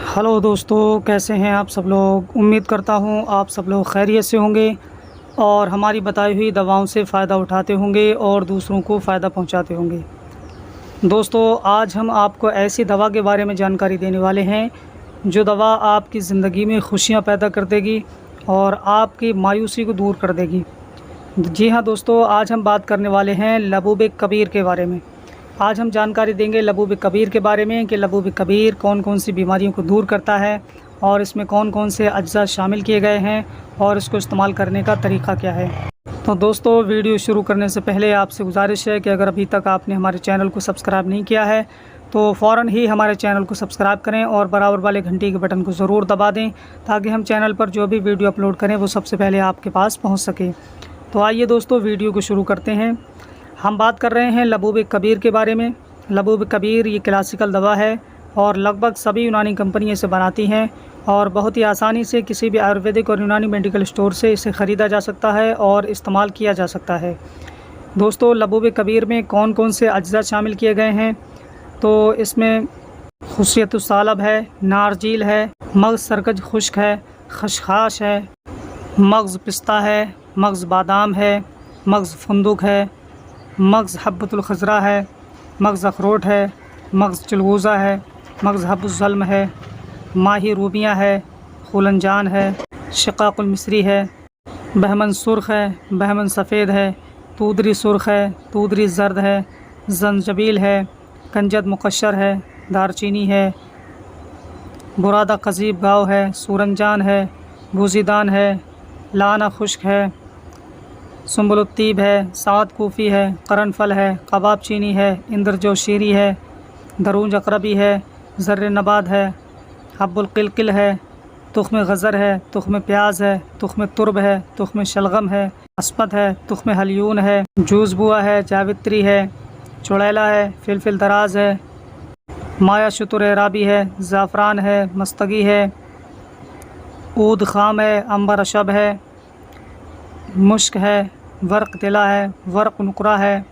Hello दोस्तों, कैसे हैं आप सब लोग। उम्मीद करता हूं आप सब लोग खैरियत से होंगे और हमारी बताई हुई दवाओं से फ़ायदा उठाते होंगे और दूसरों को फ़ायदा पहुंचाते होंगे। दोस्तों, आज हम आपको ऐसी दवा के बारे में जानकारी देने वाले हैं जो दवा आपकी ज़िंदगी में खुशियां पैदा कर देगी और आपकी मायूसी को दूर कर देगी। जी हाँ दोस्तों, आज हम बात करने वाले हैं लबूब कबीर के बारे में। आज हम जानकारी देंगे लबूब कबीर के बारे में कि लबूब कबीर कौन कौन सी बीमारियों को दूर करता है और इसमें कौन कौन से अज्जा शामिल किए गए हैं और इसको इस्तेमाल करने का तरीका क्या है। तो दोस्तों, वीडियो शुरू करने से पहले आपसे गुजारिश है कि अगर अभी तक आपने हमारे चैनल को सब्सक्राइब नहीं किया है तो फ़ौरन ही हमारे चैनल को सब्सक्राइब करें और बराबर वाले घंटी के बटन को ज़रूर दबा दें ताकि हम चैनल पर जो भी वीडियो अपलोड करें वो सबसे पहले आपके पास पहुँच सके। तो आइए दोस्तों, वीडियो को शुरू करते हैं। हम बात कर रहे हैं लबूब कबीर के बारे में। लबूब कबीर ये क्लासिकल दवा है और लगभग सभी यूनानी कंपनी इसे बनाती हैं और बहुत ही आसानी से किसी भी आयुर्वेदिक और यूनानी मेडिकल स्टोर से इसे ख़रीदा जा सकता है और इस्तेमाल किया जा सकता है। दोस्तों, लबूब कबीर में कौन कौन से अज्जा शामिल किए गए हैं तो इसमें खुशियतुस्सालब है, नारजील है, मग़ज़ सरकज खुश्क है, खशखाश है, मग़ज़ पिस्ता है, मग़ज़ बादाम है, मग़ज़ फुंदुक है, मग़ज़ हब्बतुल खज़रा है, मग़ज़ अखरोट है, मग़ज़ चिलगोज़ा है, मग़ज़ हब्बुज़्ज़ल्म है, माही रूबियाँ है, खुलंजान है, शिक़ाक़ुल मिस्री है, बहमन सुर्ख़ है, बहमन सफ़ेद है, तूदरी सुर्ख़ है, तूदरी ज़र्द है, ज़ंजबील है, कंजद मुकश्शर है, दारचीनी है, बुरादा क़ज़ीब गाँव है, सूरंजान है, बूज़ीदान है, लाना खुश्क है, सुंबुलुत्तीब है, साद कूफ़ी है, करनफल है, कबाब चीनी है, इंद्रजो शीरी है, दरूंज अकरबी है, ज़र्र नबाद है, हब्बुल क़िलक़िल है, तुख़्म गज़र है, तुख़्म प्याज है, तुख़्म तुर्ब है, तुख़्म शलगम है, अस्पत है, तुख़्म हलियून है, जूज़बुआ है, जावित्री है, चुड़ैला है, फ़िलफ़िल दराज है, माया शुतुर एराबी है, ज़ाफ़रान है, मस्तगी है, ऊद ख़ाम है, अंबर अशब है, मुश्क है, वर्क तिला है, वर्क नुकरा है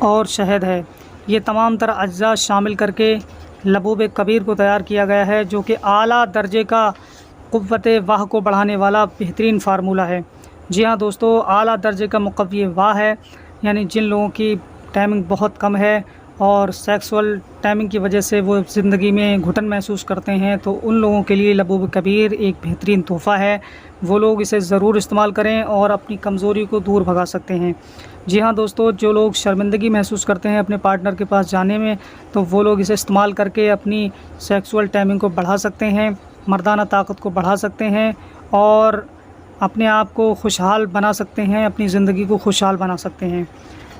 और शहद है। ये तमाम तरह अज्जा शामिल करके लबूब कबीर को तैयार किया गया है जो कि आला दर्जे का क़ुव्वत वाह को बढ़ाने वाला बेहतरीन फार्मूला है। जी हाँ दोस्तों, आला दर्जे का मुक़व्वी वाह है, यानी जिन लोगों की टाइमिंग बहुत कम है और सेक्सुअल टाइमिंग की वजह से वो ज़िंदगी में घुटन महसूस करते हैं तो उन लोगों के लिए लबूब कबीर एक बेहतरीन तोहफ़ा है। वो लोग इसे ज़रूर इस्तेमाल करें और अपनी कमज़ोरी को दूर भगा सकते हैं। जी हाँ दोस्तों, जो लोग शर्मिंदगी महसूस करते हैं अपने पार्टनर के पास जाने में तो वो लोग इसे इस्तेमाल करके अपनी सेक्सुअल टाइमिंग को बढ़ा सकते हैं, मर्दाना ताकत को बढ़ा सकते हैं और अपने आप को खुशहाल बना सकते हैं, अपनी ज़िंदगी को खुशहाल बना सकते हैं।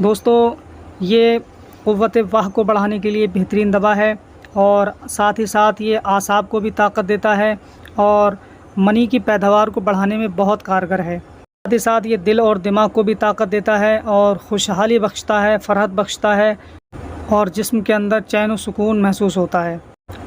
दोस्तों, ये क़ुव्वत वाह को बढ़ाने के लिए बेहतरीन दवा है और साथ ही साथ ये आसाब को भी ताकत देता है और मनी की पैदावार को बढ़ाने में बहुत कारगर है। साथ ही साथ ये दिल और दिमाग को भी ताकत देता है और खुशहाली बख्शता है, फ़रहत बख्शता है और जिस्म के अंदर चैन और सुकून महसूस होता है।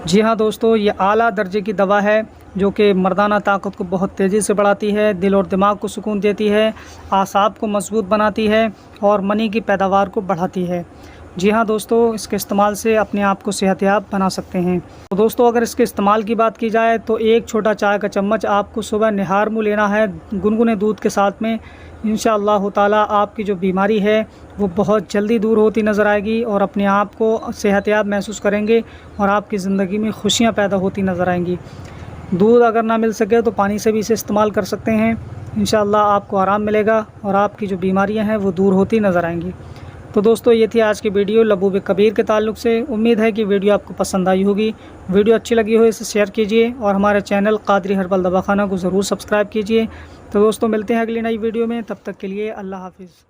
जी हाँ दोस्तों, ये आला दर्जे की दवा है जो कि मर्दाना ताकत को बहुत तेज़ी से बढ़ाती है, दिल और दिमाग को सुकून देती है, आसाब को मजबूत बनाती है और मनी की पैदावार को बढ़ाती है। जी हाँ दोस्तों, इसके इस्तेमाल से अपने आप को सेहतयाब बना सकते हैं। तो दोस्तों, अगर इसके इस्तेमाल की बात की जाए तो एक छोटा चाय का चम्मच आपको सुबह निहार मुँह लेना है गुनगुने दूध के साथ में। इंशाअल्लाह ताला आपकी जो बीमारी है वो बहुत जल्दी दूर होती नज़र आएगी और अपने आप को सेहतयाब महसूस करेंगे और आपकी ज़िंदगी में खुशियाँ पैदा होती नज़र आएंगी। दूध अगर ना मिल सके तो पानी से भी इसे इस्तेमाल कर सकते हैं। इंशाअल्लाह आपको आराम मिलेगा और आपकी जो बीमारियाँ हैं वो दूर होती नज़र आएंगी। तो दोस्तों, ये थी आज की वीडियो लबूब कबीर के ताल्लुक़ से। उम्मीद है कि वीडियो आपको पसंद आई होगी। वीडियो अच्छी लगी हो इसे शेयर कीजिए और हमारे चैनल क़ादरी हर्बल दवाखाना को ज़रूर सब्सक्राइब कीजिए। तो दोस्तों, मिलते हैं अगली नई वीडियो में, तब तक के लिए अल्लाह हाफ़िज़।